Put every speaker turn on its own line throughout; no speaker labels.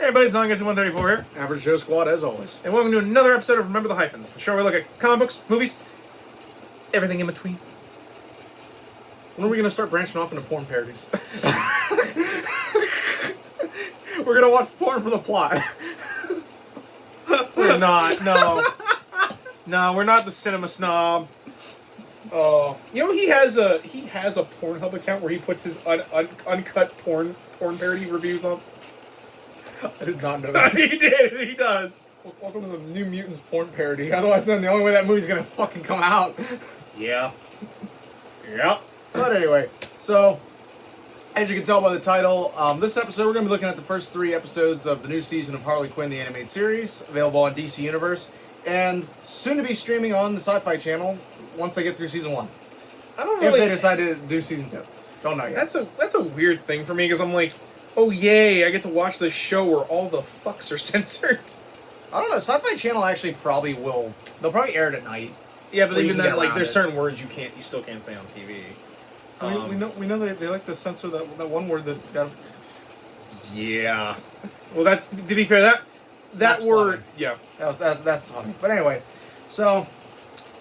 Hey everybody, it's Zongaz 134 here,
Average Joe Squad, as always.
and welcome to another episode of Remember the Hyphen, the show where we look at comic books, movies, everything in between.
When are we going to start branching off into porn parodies? We're going to watch porn for the plot.
We're not, no. No, we're not the cinema snob. Oh, you know he has a Pornhub account where he puts his uncut porn parody reviews on.
I did not know that.
He does.
Welcome to the New Mutants porn parody. Otherwise, then the only way that movie's going to fucking come out.
Yeah. Yeah.
But anyway, so, as you can tell by the title, this episode we're going to be looking at the first 3 episodes of the new season of Harley Quinn, the animated series, available on DC Universe, and soon to be streaming on the Sci-Fi Channel once they get through season 1.
I don't
If
really.
they decide to do season 2. Don't know yet.
That's a weird thing for me because I'm like, oh yay, I get to watch this show where all the fucks are censored.
I don't know. Sci-Fi Channel actually probably will. They'll probably air it at night.
Yeah, but
Well,
even
you can
then,
get
like,
around
there's
it.
certain words you still can't say on TV.
We know they like to censor that one word that got.
Yeah. Well, that's to be fair. That
That's
word,
funny.
yeah.
That's funny. But anyway, so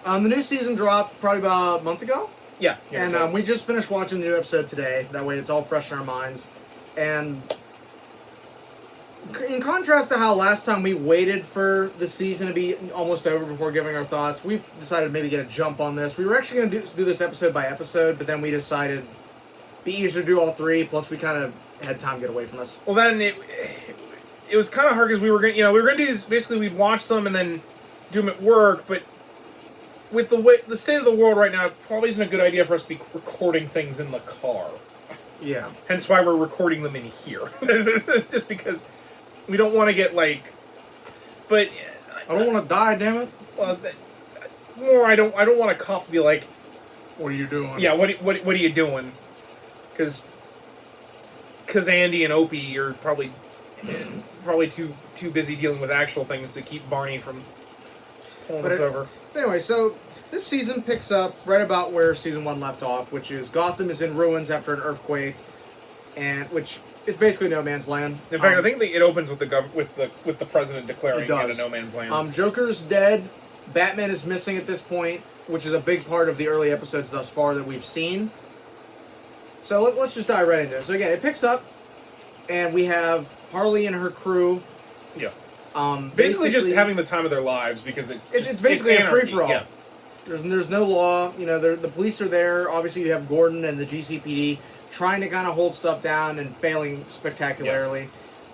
the new season dropped probably about a month ago,
Yeah.
and we just finished watching the new episode today. That way, it's all fresh in our minds. And in contrast to how last time we waited for the season to be almost over before giving our thoughts, we've decided to maybe get a jump on this. We were actually going to do this episode by episode, but then we decided it'd be easier to do all 3. Plus, we kind of had time to get away from us.
Well, then it was kind of hard because we were going to do this. Basically, we'd watch them and then do them at work. But with the state of the world right now, it probably isn't a good idea for us to be recording things in the car.
Yeah.
Hence why we're recording them in here, just because we don't want to get like. But
I don't want to die, damn it.
well, more I don't want a cop to be like,
What are you doing?
yeah, what are you doing? Because Andy and Opie are probably too busy dealing with actual things to keep Barney from pulling us over.
Anyway, so this season picks up right about where season 1 left off, which is Gotham is in ruins after an earthquake, and which is basically no man's land.
In fact, I think it opens with the president declaring it a no man's land.
Joker's dead. Batman is missing at this point, which is a big part of the early episodes thus far that we've seen. So let's just dive right into it. So again, it picks up, and we have Harley and her crew.
Yeah.
Basically
just having the time of their lives because it's
basically a
anarchy.
free-for-all.
Yeah.
There's no law. You know, the police are there. Obviously, you have Gordon and the GCPD trying to kind of hold stuff down and failing spectacularly.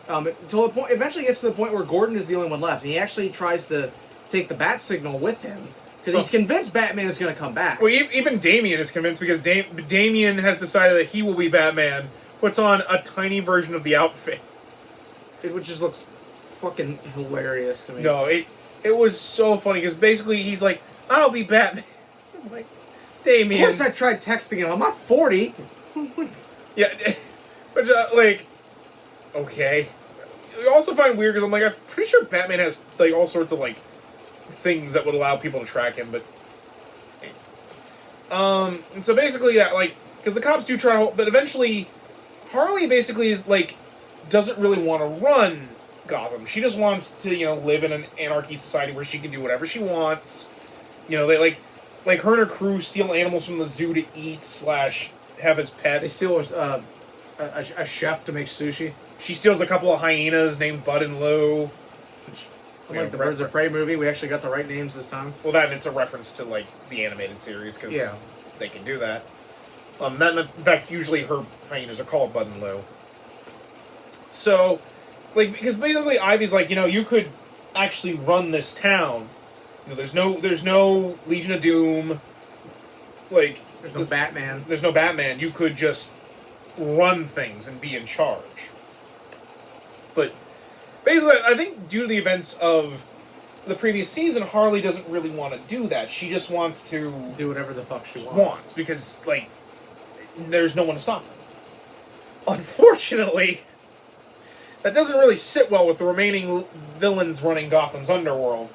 Until the point, eventually gets to the point where Gordon is the only one left. And he actually tries to take the bat signal with him because he's convinced Batman is going to come back.
Well, even Damian is convinced because Damian has decided that he will be Batman. Puts on a tiny version of the outfit.
It just looks fucking hilarious to me.
No, it was so funny because basically he's like, "I'll be Batman." I'm like, Damian.
Of course, I tried texting him. I'm not 40.
Yeah, but like, okay. I also find weird because I'm like, I'm pretty sure Batman has like all sorts of like things that would allow people to track him, but and so basically, yeah, like because the cops do try, but eventually, Harley basically is like doesn't really want to run Gotham. She just wants to live in an anarchy society where she can do whatever she wants. They like her and her crew steal animals from the zoo to eat / have as pets.
They steal a chef to make sushi.
She steals a couple of hyenas named Bud and Lou.
Like the Birds of Prey movie, we actually got the right names this time.
Well, it's a reference to like the animated series because they can do that. In fact, usually her hyenas are called Bud and Lou. So, like, because basically Ivy's like, you could actually run this town. There's no Legion of Doom. Like,
there's no Batman.
There's no Batman. You could just run things and be in charge. But basically, I think due to the events of the previous season, Harley doesn't really want to do that. She just wants to
do whatever the fuck she wants.
Because, like, there's no one to stop her. Unfortunately, that doesn't really sit well with the remaining villains running Gotham's underworld.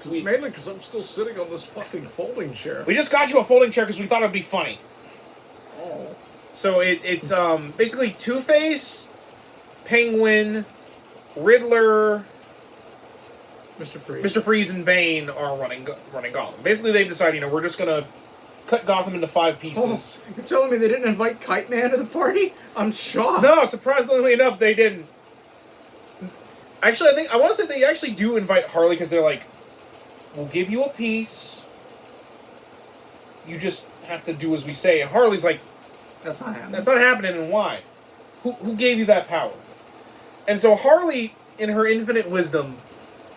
Mainly because I'm still sitting on this fucking folding chair.
We just got you a folding chair because we thought it'd be funny.
Oh.
So it's basically Two-Face, Penguin, Riddler,
Mr.
Freeze, and Bane are running Gotham. Basically, they've decided, we're just gonna cut Gotham into 5 pieces.
Oh, you're telling me they didn't invite Kite Man to the party? I'm shocked.
No, surprisingly enough, they didn't. Actually, I want to say they actually do invite Harley because they're like, we'll give you a piece. You just have to do as we say. And Harley's like,
that's not happening.
That's not happening, and why? Who gave you that power? And so Harley, in her infinite wisdom,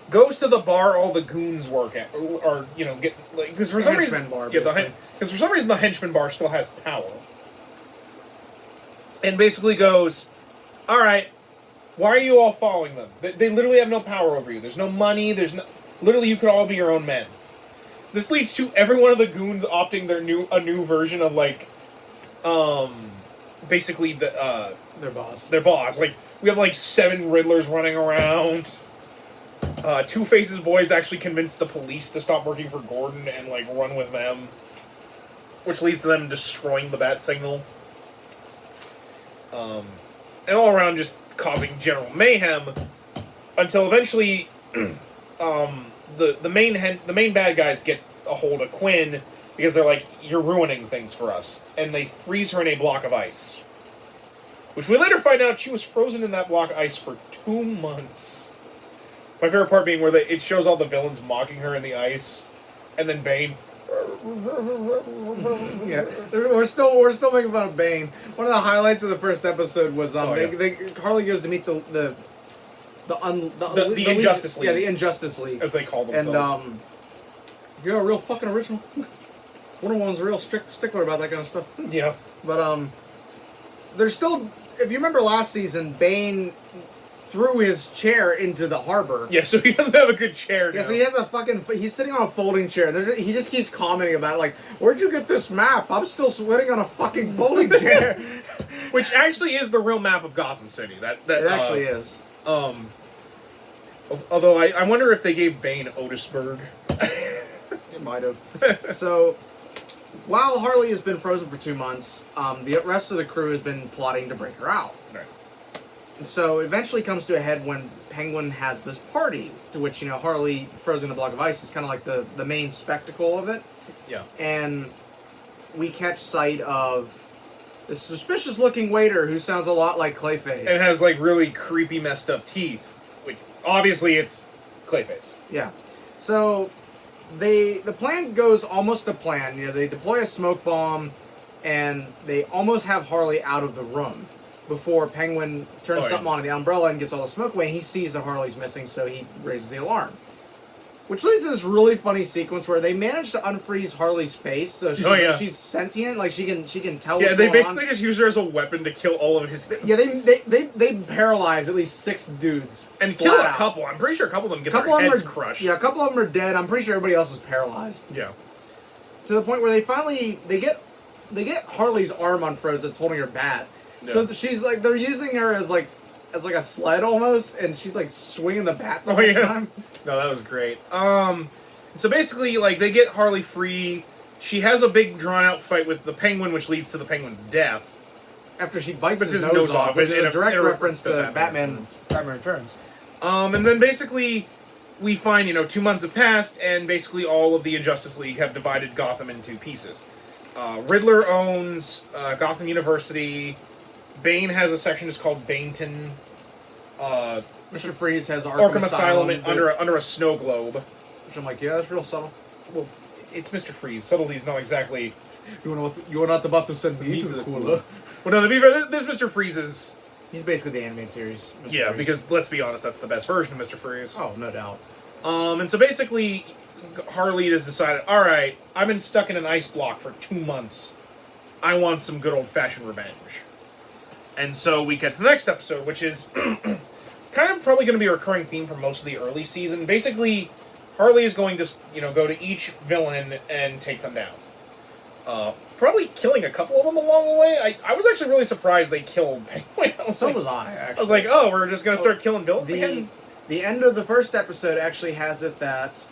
goes to the bar all the goons work at, or get because for some reason, because for some reason the henchman bar still has power, and basically goes, all right, why are you all following them? They literally have no power over you. There's no money. Literally you could all be your own men. This leads to every one of the goons opting a new version of basically
their boss.
Their boss. Like we have 7 Riddlers running around. Two-Face's boys actually convinced the police to stop working for Gordon and run with them, which leads to them destroying the bat signal. And all around just causing general mayhem until eventually the main bad guys get a hold of Quinn because they're like, you're ruining things for us, and they freeze her in a block of ice, which we later find out she was frozen in that block of ice for 2 months. My favorite part being where it shows all the villains mocking her in the ice, and then Bane.
Yeah, we're still making fun of Bane. One of the highlights of the first episode was Harley goes to meet the
Injustice League.
Yeah, the Injustice League,
as they call themselves.
And you're a real fucking original. Wonder Woman's a real stickler about that kind of stuff.
Yeah,
but there's still, if you remember last season, Bane threw his chair into the harbor.
Yeah, so he doesn't have a good chair now.
Yeah, so he has he's sitting on a folding chair. He just keeps commenting about it, where'd you get this map? I'm still sitting on a fucking folding chair.
Which actually is the real map of Gotham City. That
it actually is.
Although I wonder if they gave Bane Otisburg.
It might have. So, while Harley has been frozen for 2 months, the rest of the crew has been plotting to break her out.
Right.
And so it eventually comes to a head when Penguin has this party, to which, Harley frozen in a block of ice is kind of like the main spectacle of it.
Yeah.
And we catch sight of this suspicious-looking waiter who sounds a lot like Clayface.
And has, really creepy, messed up teeth. Which, obviously, it's Clayface.
Yeah. So, the plan goes almost to plan. They deploy a smoke bomb, and they almost have Harley out of the room before Penguin turns something on the umbrella and gets all the smoke away, and he sees that Harley's missing, so he raises the alarm. Which leads to this really funny sequence where they manage to unfreeze Harley's face, so she's sentient, she can tell what's going on.
Yeah, they basically just use her as a weapon to kill all of his...
Yeah, they paralyze at least 6 dudes.
And kill a couple. I'm pretty sure a couple of them get their heads crushed.
Yeah, a couple of them are dead. I'm pretty sure everybody else is paralyzed.
Yeah.
To the point where they get Harley's arm unfroze that's holding her bat. Yeah. So she's they're using her as a sled almost, and she's swinging the bat the whole time.
No, that was great. So basically, they get Harley free. She has a big drawn-out fight with the Penguin, which leads to the Penguin's death.
After she bites his nose off, which is a direct reference to Batman Returns.
And then basically, we find, 2 months have passed, and basically all of the Injustice League have divided Gotham into pieces. Riddler owns Gotham University. Bane has a section that's called Baneton.
Mr. Freeze has Arkham Asylum
under a snow globe.
Which I'm yeah, that's real subtle.
Well, it's Mr. Freeze. Subtlety's not exactly...
You're not about to send me to the cooler.
Well, no, to be fair, this Mr. Freeze is...
He's basically the animated series.
Mr. Freeze. Because, let's be honest, that's the best version of Mr. Freeze.
Oh, no doubt.
And so basically, Harley has decided, alright, I've been stuck in an ice block for 2 months. I want some good old-fashioned revenge. And so we get to the next episode, which is kind of probably going to be a recurring theme for most of the early season. Basically, Harley is going to, go to each villain and take them down. Probably killing a couple of them along the way. I was actually really surprised they killed Penguin.
Was I, actually.
I was like, oh, we're just going to start killing villains again?
The end of the first episode actually has it that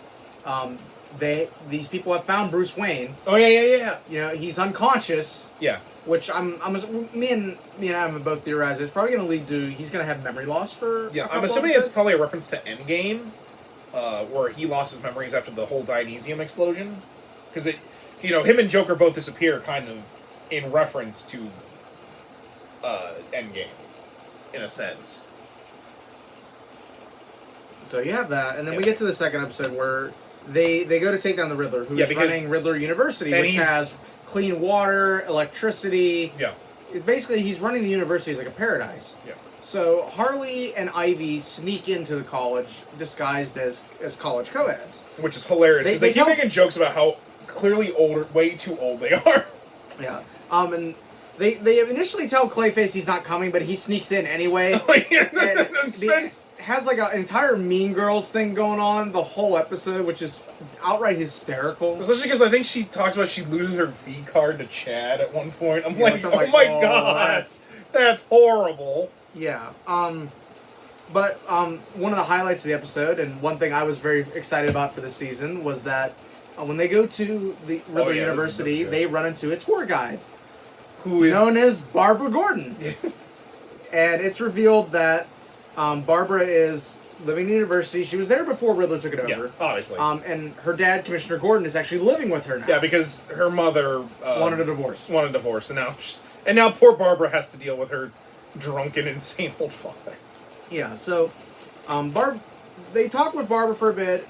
these people have found Bruce Wayne.
Oh yeah.
You know, he's unconscious.
Yeah.
Which me and Adam have both theorized it's probably going to lead to he's going to have memory loss for.
Yeah, I'm assuming
episodes.
it's probably a reference to Endgame, where he lost his memories after the whole Dynesium explosion, because him and Joker both disappear kind of in reference to Endgame, in a sense.
So you have that, and then we get to the second episode where they go to take down the Riddler, who's running Riddler University, which has clean water, electricity.
Yeah.
Basically, he's running the university as like a paradise.
Yeah.
So Harley and Ivy sneak into the college disguised as college co-eds.
Which is hilarious, because they keep making jokes about how clearly way too old they are.
Yeah. And they initially tell Clayface he's not coming, but he sneaks in anyway.
Oh, yeah. And Spence
has like an entire Mean Girls thing going on the whole episode, which is outright hysterical.
Especially because I think she talks about she loses her V card to Chad at one point. I'm like, oh my god, that's horrible.
Yeah. But one of the highlights of the episode, and one thing I was very excited about for this season, was that when they go to the Riddler University, they run into a tour guide,
who is
known as Barbara Gordon. And it's revealed that Barbara is living in the university. She was there before Riddler took it over.
Yeah, obviously.
And her dad, Commissioner Gordon, is actually living with her now.
Yeah, because her mother
wanted a divorce.
And now poor Barbara has to deal with her drunken, insane old father.
Yeah. So, they talk with Barbara for a bit.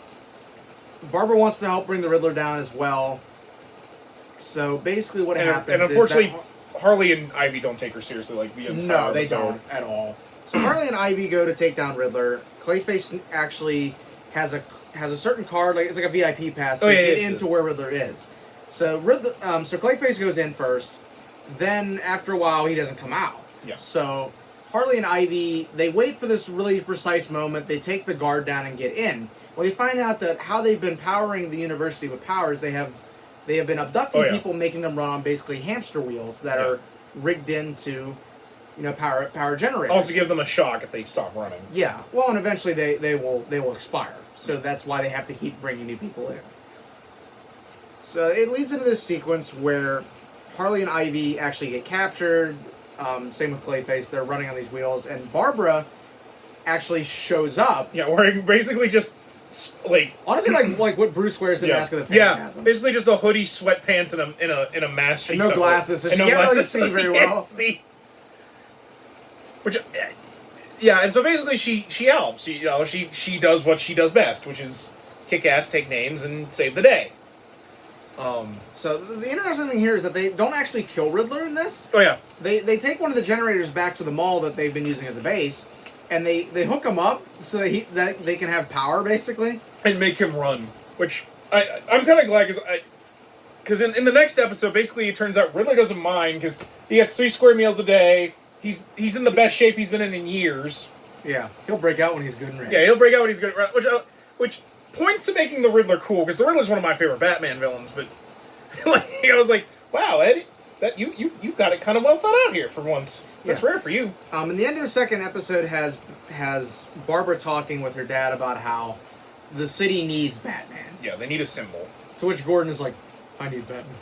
Barbara wants to help bring the Riddler down as well. So basically, what happens?
And unfortunately, Harley and Ivy don't take her seriously. Like the entire
they don't at all. So Harley and Ivy go to take down Riddler. Clayface actually has a certain card, like it's like a VIP pass to get into where Riddler is. So so Clayface goes in first. Then after a while, he doesn't come out.
Yeah.
So Harley and Ivy, they wait for this really precise moment. They take the guard down and get in. Well, they find out that how they've been powering the university with powers, they have been abducting people, making them run on basically hamster wheels that are rigged into, power generators.
Also give them a shock if they stop running.
Yeah. Well, and eventually they will expire. So that's why they have to keep bringing new people in. So it leads into this sequence where Harley and Ivy actually get captured. Same with Clayface. They're running on these wheels, and Barbara actually shows up.
Yeah, wearing basically just
honestly like what Bruce wears in Mask of the Phantasm.
Yeah, basically just a hoodie, sweatpants, and a mask.
And no glasses, so she can't really see very well.
Which, and so basically she helps. She does what she does best, which is kick ass, take names, and save the day.
So the interesting thing here is that they don't actually kill Riddler in this.
Oh yeah.
They take one of the generators back to the mall that they've been using as a base, and they hook him up so that they can have power basically
and make him run. Which I'm kind of glad because in the next episode, basically it turns out Riddler doesn't mind because he gets 3 square meals a day. He's in the best shape he's been in years.
Yeah, he'll break out when he's good and ready.
Yeah, he'll break out when he's good. Which points to making the Riddler cool, because the Riddler's one of my favorite Batman villains. But I was like, wow, Eddie, that you've got it kind of well thought out here for once. That's rare for you.
And the end of the second episode has Barbara talking with her dad about how the city needs Batman.
Yeah, they need a symbol.
To which Gordon is like, I need Batman.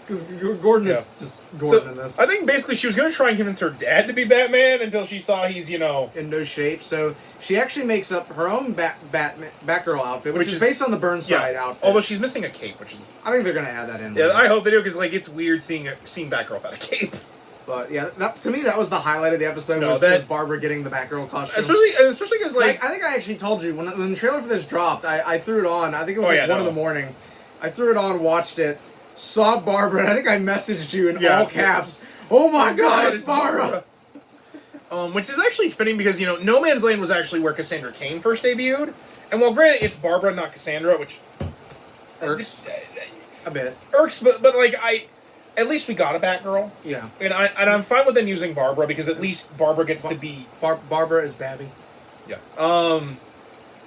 Because Gordon is just Gordon in this.
I think basically she was going to try and convince her dad to be Batman until she saw he's, in
no shape. So she actually makes up her own Batgirl outfit, which is based on the Burnside outfit.
Although she's missing a cape, which is...
I think they're going to add that in.
Yeah, I hope they do, because it's weird seeing Batgirl without a cape.
But yeah, to me that was the highlight of the episode. Was Barbara getting the Batgirl costume,
especially because
I think I actually told you when the trailer for this dropped, I threw it on. I think it was 1 in the morning. I threw it on, watched it, saw Barbara, and I think I messaged you in all caps. Oh my God, it's Barbara!
Which is actually fitting because No Man's Land was actually where Cassandra Cain first debuted, and while granted it's Barbara, not Cassandra, which
irks a bit.
But at least we got a Batgirl.
Yeah.
And I'm fine with them using Barbara because at least Barbara gets to be...
Barbara is Babby.
Yeah. I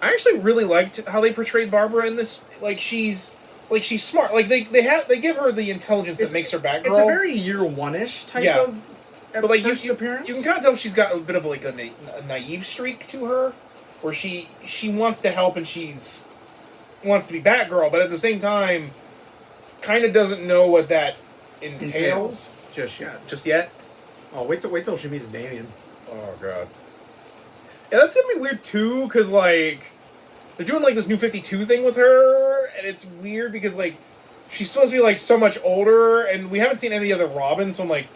actually really liked how they portrayed Barbara in this. She's smart. They give her the intelligence that makes her Batgirl.
It's a very year one-ish type of first appearance.
You can kind of tell she's got a bit of a naive streak to her, where she wants to help and she's wants to be Batgirl, but at the same time, kind of doesn't know what that entails.
Just yet.
Just yet?
Oh, wait till she meets Damian.
Oh, God. Yeah, that's gonna be weird, too, because, like, they're doing, like, this New 52 thing with her, and it's weird because, like, she's supposed to be, like, so much older, and we haven't seen any other Robin, so I'm like,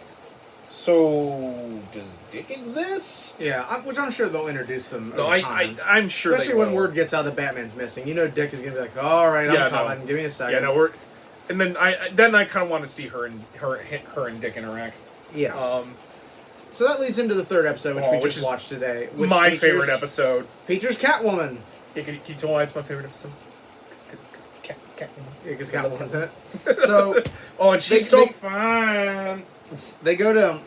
so does Dick exist?
Yeah, which I'm sure they'll introduce them.
No, I'm sure
especially when word gets out that Batman's missing. You know, Dick is gonna be like, "All right, I'm coming. Give me a second."
Yeah, no, and then I kind of want to see her and Dick interact.
Yeah. So that leads into the third episode, which we just watched today. Which
my favorite episode
features Catwoman.
Yeah, can you tell why it's my favorite episode? Because Catwoman.
Yeah, because Catwoman's in it. So,
and she's so fun.
They go to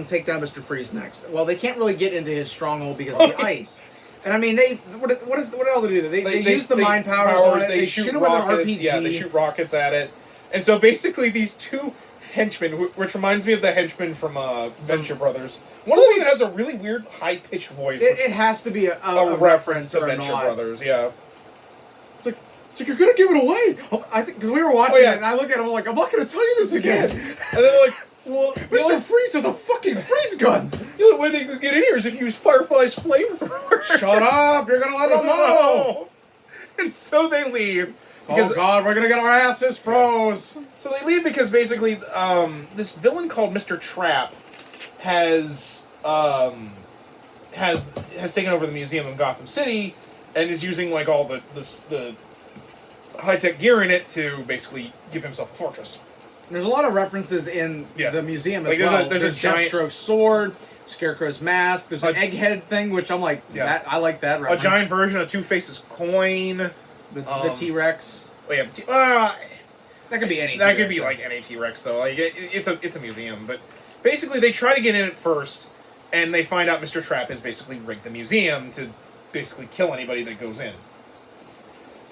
take down Mr. Freeze next. Well, they can't really get into his stronghold because of the ice. And I mean, what all they do? They use the mind powers on it. They shoot it with an RPG.
Yeah, they shoot rockets at it. And so basically, these two henchmen, which reminds me of the henchmen from Venture Brothers. One of them even has a really weird high-pitched voice.
It has to be a
reference to Venture Brothers. Yeah.
It's like you're gonna give it away. I think because we were watching it, and I look at him like, I'm not gonna tell you this again.
And then they're like, well,
Mr. Freeze has a fucking freeze gun.
The only way they could get in here is if you use Firefly's flamethrower.
Shut up! You're gonna let them know.
And so they leave.
Oh God, we're gonna get our asses froze.
So they leave because basically, this villain called Mr. Trap has taken over the museum in Gotham City and is using like all the high-tech gear in it to basically give himself a fortress.
There's a lot of references in the museum as
well. There's a giant
Deathstroke's sword, Scarecrow's mask. There's an egghead thing, which I'm like, I like that reference.
A giant version of Two-Face's coin.
The T-Rex.
Oh yeah,
that could be any.
That could be like any T-Rex though. Like it's a museum, but basically they try to get in it first, and they find out Mr. Trap has basically rigged the museum to basically kill anybody that goes in.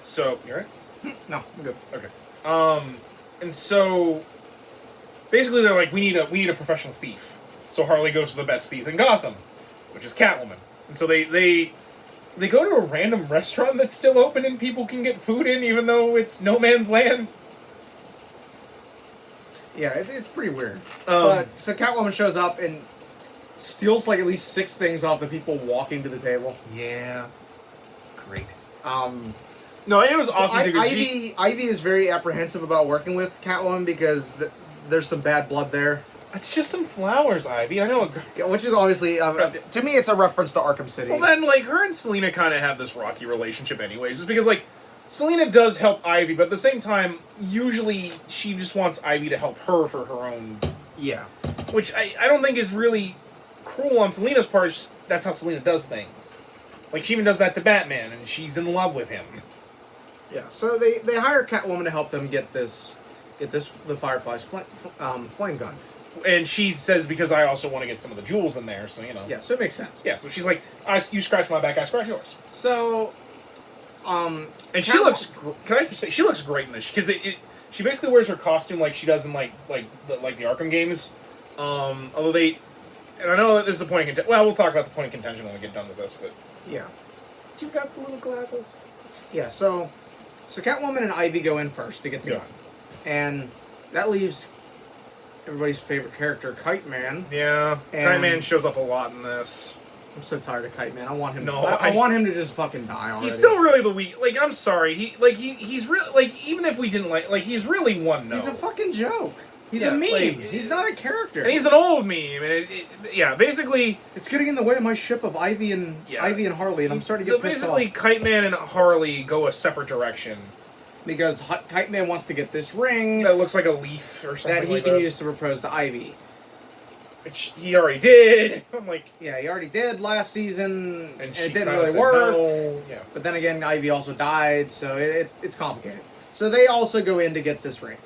So you alright?
No, I'm good.
Okay. And so basically they're like, we need a professional thief. So Harley goes to the best thief in Gotham, which is Catwoman. And so they go to a random restaurant that's still open and people can get food in even though it's no man's land.
Yeah, it's pretty weird. But so Catwoman shows up and steals like at least 6 things off the people walking to the table.
Yeah. It's great.
No,
it was awesome too.
Ivy is very apprehensive about working with Catwoman because there's some bad blood there.
It's just some flowers, Ivy. I know.
Yeah, which is obviously, to me, it's a reference to Arkham City.
Well, then, like, her and Selina kind of have this rocky relationship anyways. Just because, like, Selina does help Ivy, but at the same time, usually she just wants Ivy to help her for her own...
Yeah.
Which I don't think is really cruel on Selina's part. It's just, that's how Selina does things. Like, she even does that to Batman, and she's in love with him.
Yeah, so they hire Catwoman to help them get the Firefly's flame gun.
And she says, because I also want to get some of the jewels in there, so, you know.
Yeah, so it makes sense.
Yeah, so she's like, you scratch my back, I scratch yours.
So,
and she looks, can I just say, she looks great in this, because she basically wears her costume like she does in, like the Arkham games. Although and I know that this is a point of contention, well, we'll talk about the point of contention when we get done with this, but...
Yeah.
You've got the little glasses.
Yeah, so Catwoman and Ivy go in first to get the gun. And that leaves everybody's favorite character, Kite Man.
Yeah, Kite Man shows up a lot in this.
I'm so tired of Kite Man. I want him.
No,
I want him to just fucking die already.
He's still really the weak. Like, I'm sorry. He's really, like, even if we didn't like, he's really one note.
He's a fucking joke. He's a meme. Like, he's not a character.
And he's an old meme. And yeah, basically,
it's getting in the way of my ship of Ivy and Harley, and I'm starting to get pissed off.
So basically, Kite Man and Harley go a separate direction.
Because Kite Man wants to get this ring
that looks like a leaf or something
that he can use to propose to Ivy.
Which he already did. I'm like...
Yeah, he already did last season, and it didn't
really
work.
No. Yeah.
But then again, Ivy also died, so it's complicated. So they also go in to get this ring.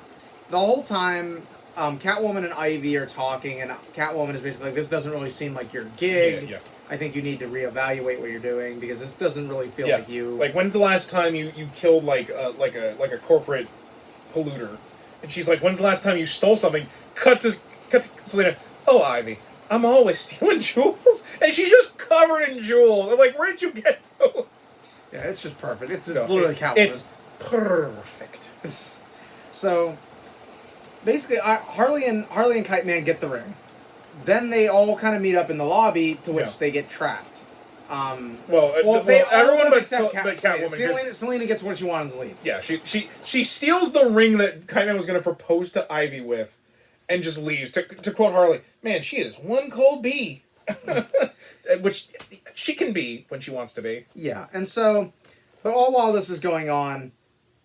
The whole time, Catwoman and Ivy are talking, and Catwoman is basically like, this doesn't really seem like your gig.
Yeah.
I think you need to reevaluate what you're doing, because this doesn't really feel like you...
Like, when's the last time you killed, like a corporate polluter? And she's like, when's the last time you stole something? Cut to Selina. Oh, Ivy, I'm always stealing jewels. And she's just covered in jewels. I'm like, where did you get those?
Yeah, it's just perfect. It's literally Catwoman.
Perfect.
So, basically, Harley and Kite Man get the ring. Then they all kind of meet up in the lobby, to which they get trapped.
Everyone
but
except
Catwoman. Selena gets what she wanted to leave.
Yeah, she steals the ring that Kite Man was going to propose to Ivy with, and just leaves. To quote Harley, "Man, she is one cold bee," which she can be when she wants to be.
Yeah, and so, but all while this is going on,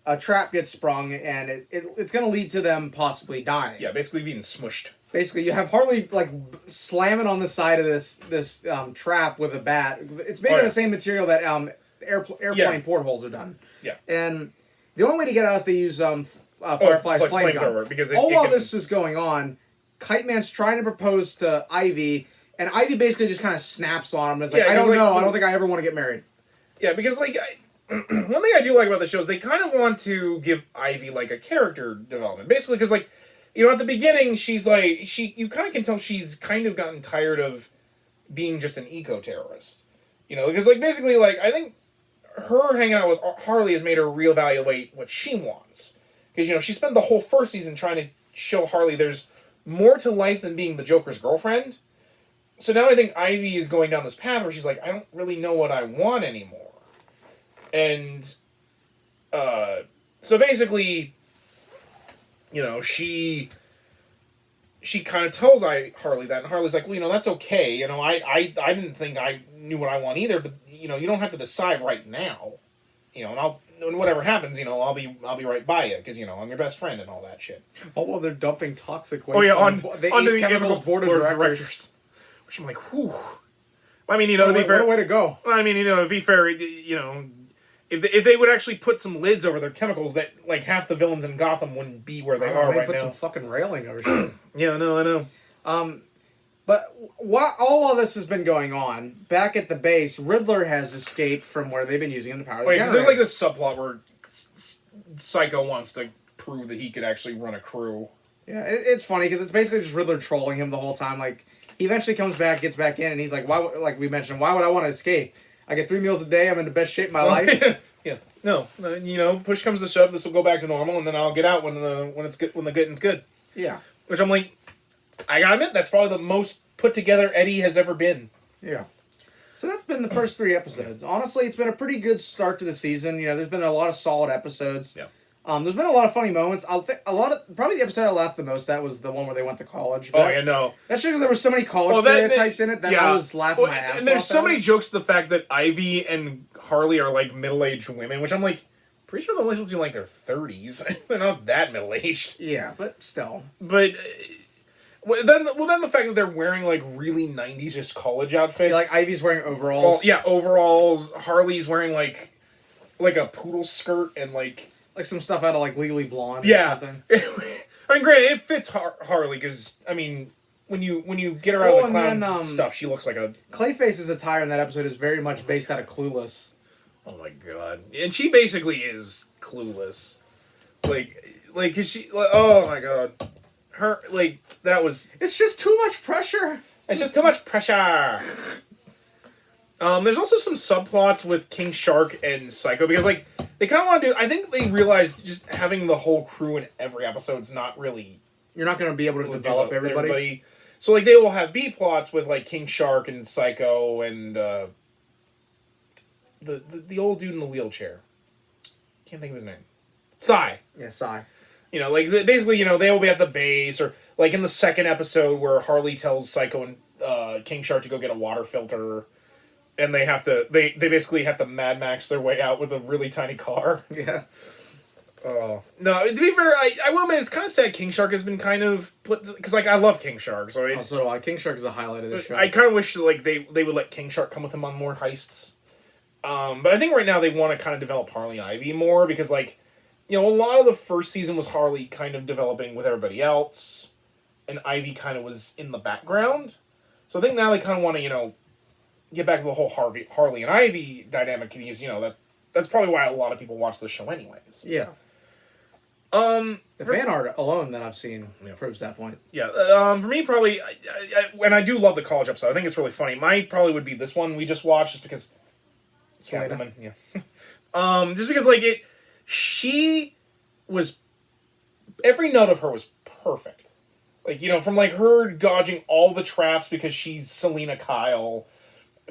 a trap gets sprung, and it's going to lead to them possibly dying.
Yeah, basically being smushed.
Basically, you have Harley like slamming on the side of this trap with a bat. It's made of the same material that airplane portholes are done.
Yeah.
And the only way to get out is they use Firefly's flame gun.
Because
while this is going on, Kite Man's trying to propose to Ivy, and Ivy basically just kind of snaps on him. And is like, I don't know. I don't think I ever want to get married.
Yeah, because one thing I do like about the show is they kind of want to give Ivy like a character development. Basically, because at the beginning, she's like, you kind of can tell she's kind of gotten tired of being just an eco-terrorist. Because, basically, I think her hanging out with Harley has made her reevaluate what she wants. Because, she spent the whole first season trying to show Harley there's more to life than being the Joker's girlfriend. So now I think Ivy is going down this path where she's like, I don't really know what I want anymore. And, so basically, she kind of tells Harley that, and Harley's like, well, that's okay. I didn't think I knew what I want either, but you don't have to decide right now. And whatever happens, I'll be right by you because I'm your best friend and all that shit.
Oh well, they're dumping toxic waste.
Onto the chemicals board of directors. Which I'm like, whew. I mean, to be fair,
what a way to go.
I mean, to be fair, If they would actually put some lids over their chemicals, that half the villains in Gotham wouldn't be where they are right now.
Put some fucking railing over shit.
Yeah, no, I know.
But while this has been going on, back at the base, Riddler has escaped from where they've been using him to power the generator.
Because there's this subplot where Psycho wants to prove that he could actually run a crew.
Yeah, it's funny because it's basically just Riddler trolling him the whole time. He eventually comes back, gets back in, and he's like, "Why?" Like we mentioned, why would I want to escape? I get 3 meals a day. I'm in the best shape of my life.
Yeah. No. Push comes to shove. This will go back to normal, and then I'll get out when it's good. When the getting's good.
Yeah.
Which I'm like, I gotta admit, that's probably the most put together Eddie has ever been.
Yeah. So that's been the first 3 episodes. Honestly, it's been a pretty good start to the season. There's been a lot of solid episodes.
Yeah.
There's been a lot of funny moments. Probably the episode I laughed the most at was the one where they went to college.
Oh yeah, no.
That's just there were so many college stereotypes in it that I was laughing my ass off.
And there's so many jokes to the fact that Ivy and Harley are middle-aged women, which I'm like, pretty sure they're only supposed to be their 30s. They're not that middle-aged.
Yeah, but still.
But then the fact that they're wearing really 90s just college outfits.
Yeah, Ivy's wearing overalls.
Well, yeah, overalls. Harley's wearing like a poodle skirt and like
some stuff out of Legally Blonde.
Yeah.
Or something.
I mean, great. It fits Harley because when you get her out of the clown stuff, she looks like a
Clayface's attire in that episode is very much based out of Clueless.
Oh my god! And she basically is Clueless, cause she oh my god, her that was.
It's just too much pressure.
It's just too much pressure. There's also some subplots with King Shark and Psycho because they kind of want to do. I think they realized just having the whole crew in every episode's not really.
You're not going to be able to develop everybody.
So they will have B plots with King Shark and Psycho and the old dude in the wheelchair. Can't think of his name. Psy.
Yeah, Psy.
Basically, they will be at the base or in the second episode where Harley tells Psycho and King Shark to go get a water filter. And they have to. They basically have to Mad Max their way out with a really tiny car.
Yeah.
Oh no! To be fair, I will admit it's kind of sad. King Shark has been kind of put because I love King Shark. So
do I. King Shark is a highlight of the show.
I kind of wish they would let King Shark come with him on more heists. But I think right now they want to kind of develop Harley and Ivy more because a lot of the first season was Harley kind of developing with everybody else, and Ivy kind of was in the background. So I think now they kind of want to get back to the whole Harley and Ivy dynamic because that's probably why a lot of people watch the show anyways.
Yeah. The fan art alone that I've seen proves that point.
Yeah. For me, probably, and I do love the college episode. I think it's really funny. Mine probably would be this one we just watched, just because.
Selena.
Yeah. Just because she was, every note of her was perfect. Like, you know, from like her dodging all the traps because she's Selena Kyle,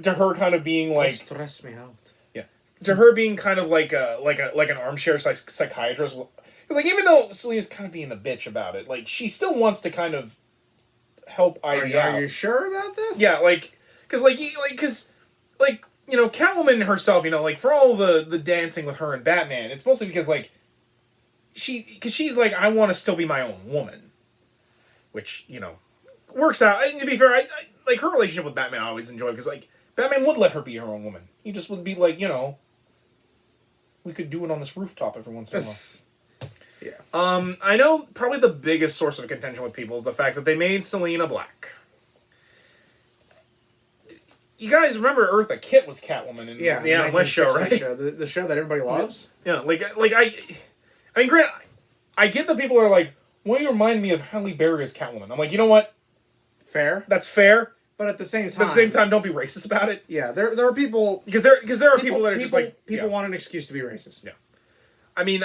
to her kind of being like,
don't stress me out.
Yeah, to her being kind of like an armchair psychiatrist. Because like, even though Selena's kind of being a bitch about it, like she still wants to kind of help Ivy out.
Are you sure about this?
Yeah, like, because you know, Catwoman herself, you know, like for all the dancing with her and Batman, it's mostly because like she's like, I want to still be my own woman, which, you know, works out. And to be fair, I like her relationship with Batman I always enjoy, because like Batman would let her be her own woman. He just would be like, you know, we could do it on this rooftop every once in a while. Yeah. I know probably the biggest source of contention with people is the fact that they made Selena black. You guys remember Eartha Kitt was Catwoman in the Adam West show, right?
The show that everybody loves.
Yeah, like I mean, granted, I get that people are like, why do you remind me of Halle Berry as Catwoman? I'm like, you know what?
Fair.
That's fair.
But at the same time,
don't be racist about it.
Yeah, there are people
because there are people that are just like
people want an excuse to be racist.
Yeah, I mean,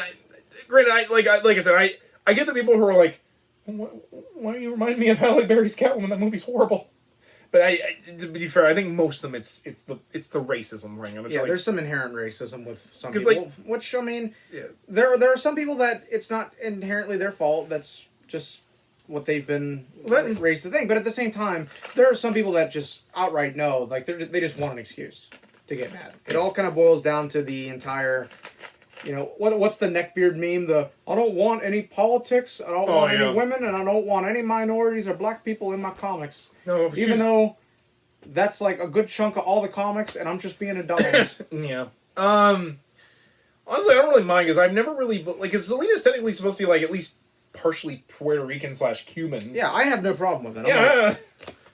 granted, like I said, I get the people who are like, why do you remind me of Halle Berry's Catwoman? That movie's horrible. But to be fair, I think most of them it's the racism thing.
Yeah, there's some inherent racism with some people.
Like,
which, I mean, there are some people that it's not inherently their fault. That's just what they've been raised to think. But at the same time, there are some people that just outright know, like they just want an excuse to get mad. It all kind of boils down to the entire, you know, what's the neckbeard meme? I don't want any politics, I don't want any women, and I don't want any minorities or black people in my comics. No, even though that's like a good chunk of all the comics, and I'm just being a dumbass.
Yeah. Honestly, I don't really mind, because I've never really, like, because Selena's technically supposed to be like at least partially Puerto Rican / Cuban.
Yeah, I have no problem with it.
Yeah.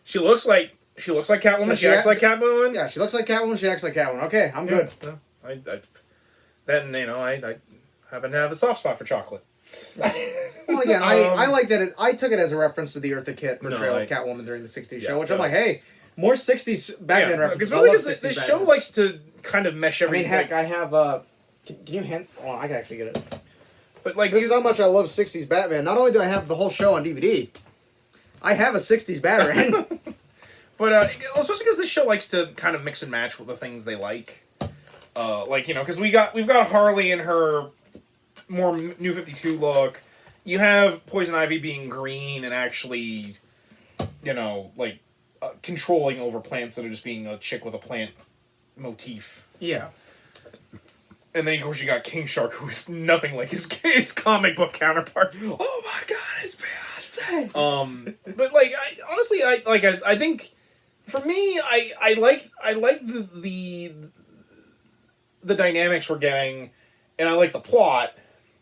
She looks like Catwoman. She acts like Catwoman.
Yeah, she looks like Catwoman. She acts like Catwoman. Okay, I'm good.
Yeah. Then, you know, I happen to have a soft spot for chocolate.
Well, again, I like that. I took it as a reference to the Eartha Kitt portrayal of Catwoman during the '60s show, which I'm like, hey, more '60s Batman references.
Because the show likes to kind of mesh everything.
I mean, heck, I have. Can you hint? Oh, I can actually get it.
But like,
this is how much I love '60s Batman. Not only do I have the whole show on DVD, I have a '60s Batarang.
But especially because this show likes to kind of mix and match with the things they like. Like, you know, because we've got Harley in her more New 52 look. You have Poison Ivy being green and actually, you know, like controlling over plants instead of just being a chick with a plant motif.
Yeah.
And then, of course, you got King Shark, who is nothing like his comic book counterpart. Oh my God, it's Beyonce. But like, I think for me, I like the dynamics we're getting, and I like the plot.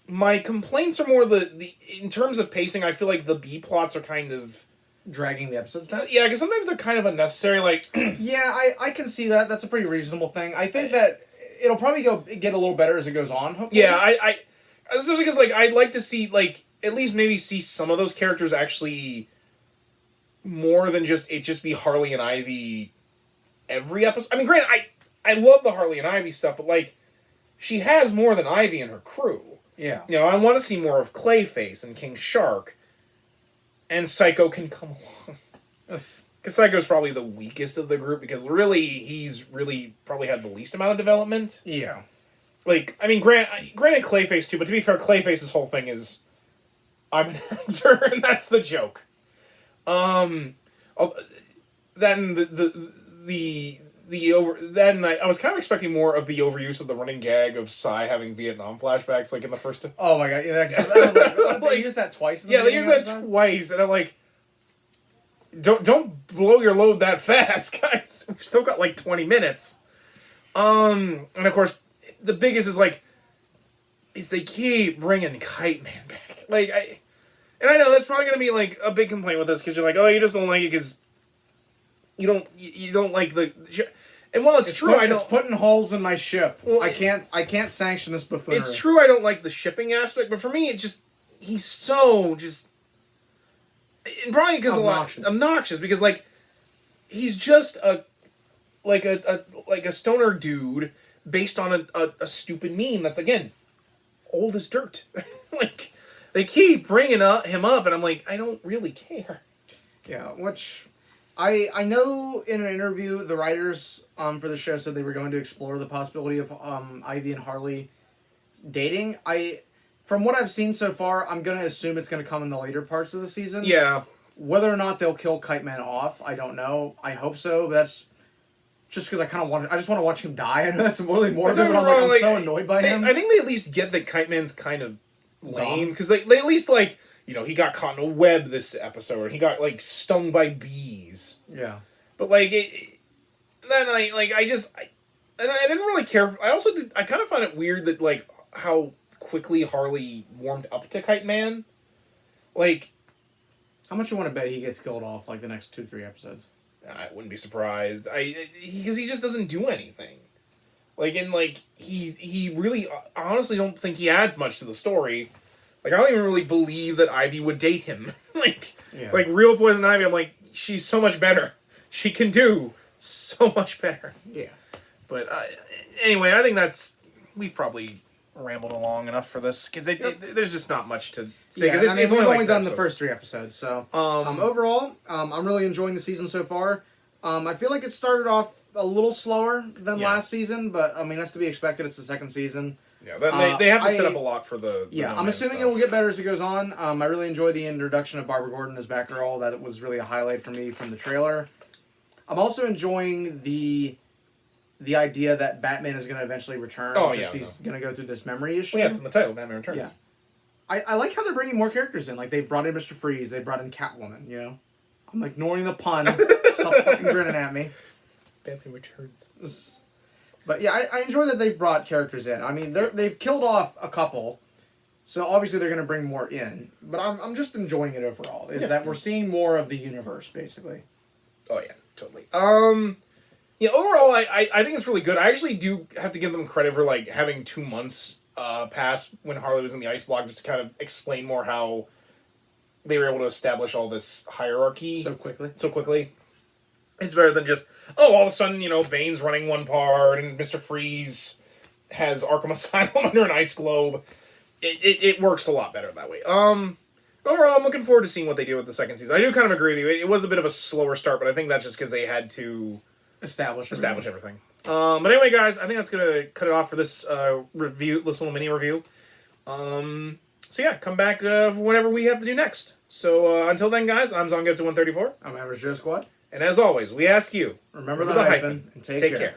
My complaints are more the in terms of pacing. I feel like the B plots are kind of
dragging the episodes down.
Yeah, because sometimes they're kind of unnecessary. Like,
yeah, I can see that. That's a pretty reasonable thing. I think that it'll probably get a little better as it goes on. Hopefully.
Yeah, I especially because like I'd like to see like at least maybe see some of those characters actually more than just be Harley and Ivy every episode. I mean, granted, I love the Harley and Ivy stuff, but like she has more than Ivy and her crew.
Yeah.
You know, I want to see more of Clayface and King Shark. And Psycho can come along. Because Psycho's probably the weakest of the group, because really, he's really probably had the least amount of development.
Yeah.
Like, I mean, granted Clayface too, but to be fair, Clayface's whole thing is, I'm an actor, and that's the joke. Then I was kind of expecting more of the overuse of the running gag of Psy having Vietnam flashbacks, like in the first.
Oh my God! Yeah, they used that twice.
Yeah, they used that twice, and I'm like, don't blow your load that fast, guys. We've still got like 20 minutes. And of course, the biggest is they keep bringing Kite Man back. Like, I know that's probably gonna be like a big complaint with this, because you're like, oh, you just don't like it because you don't like the. And while it's true,
it's putting holes in my ship. Well, I can't sanction this buffoonery.
It's true, I don't like the shipping aspect, but for me, it's just he's so just. Probably because obnoxious because like he's just a stoner dude based on a stupid meme that's again old as dirt. Like, they keep bringing him up, and I'm like, I don't really care.
Yeah, which I know in an interview the writers for the show said they were going to explore the possibility of Ivy and Harley dating. From what I've seen so far, I'm going to assume it's going to come in the later parts of the season.
Yeah.
Whether or not they'll kill Kite Man off, I don't know. I hope so, but that's just because I just want to watch him die. I know that's really morbid, but I'm so annoyed by him.
I think they at least get that Kite Man's kind of lame, because they at least, like, you know, he got caught in a web this episode, and he got, like, stung by bees.
Yeah.
But, like, then I didn't really care. I kind of found it weird that, like, how quickly Harley warmed up to Kite Man. Like,
how much you want to bet he gets killed off, like, the next 2-3 episodes?
I wouldn't be surprised. Because he just doesn't do anything. Like, and, like, he really, I honestly don't think he adds much to the story. Like, I don't even really believe that Ivy would date him. Like, real Poison Ivy, I'm like, she's so much better. She can do so much better.
Yeah.
But, anyway, I think we've probably rambled along enough for this, because there's just not much to say.
Yeah, we've only done the first 3 episodes, so overall, I'm really enjoying the season so far. I feel like it started off a little slower than last season, but I mean that's to be expected. It's the second season.
Yeah, they have to set up a lot for the
I'm assuming it will get better as it goes on. I really enjoyed the introduction of Barbara Gordon as Batgirl. That was really a highlight for me from the trailer. I'm also enjoying the idea that Batman is going to eventually return. He's going to go through this memory issue.
Well, yeah, it's in the title, Batman Returns.
Yeah. I like how they're bringing more characters in. Like, they brought in Mr. Freeze. They brought in Catwoman, you know? I'm ignoring the pun. Stop fucking grinning at me.
Batman Returns.
But yeah, I enjoy that they've brought characters in. I mean, they've killed off a couple, so obviously they're going to bring more in. But I'm just enjoying it overall. That we're seeing more of the universe, basically.
Oh, yeah, totally. Yeah, overall, I think it's really good. I actually do have to give them credit for, like, having 2 months pass when Harley was in the ice block, just to kind of explain more how they were able to establish all this hierarchy
so quickly.
It's better than just, all of a sudden, you know, Bane's running one part and Mr. Freeze has Arkham Asylum under an ice globe. It works a lot better that way. Overall, I'm looking forward to seeing what they do with the second season. I do kind of agree with you. It was a bit of a slower start, but I think that's just because they had to establish everything. But anyway, guys, I think that's going to cut it off for this review, this little mini review. So yeah, come back for whatever we have to do next. So until then, guys, I'm Zongetsu134.
I'm Average Joe Squad.
And as always, we ask you,
remember the hyphen and take care.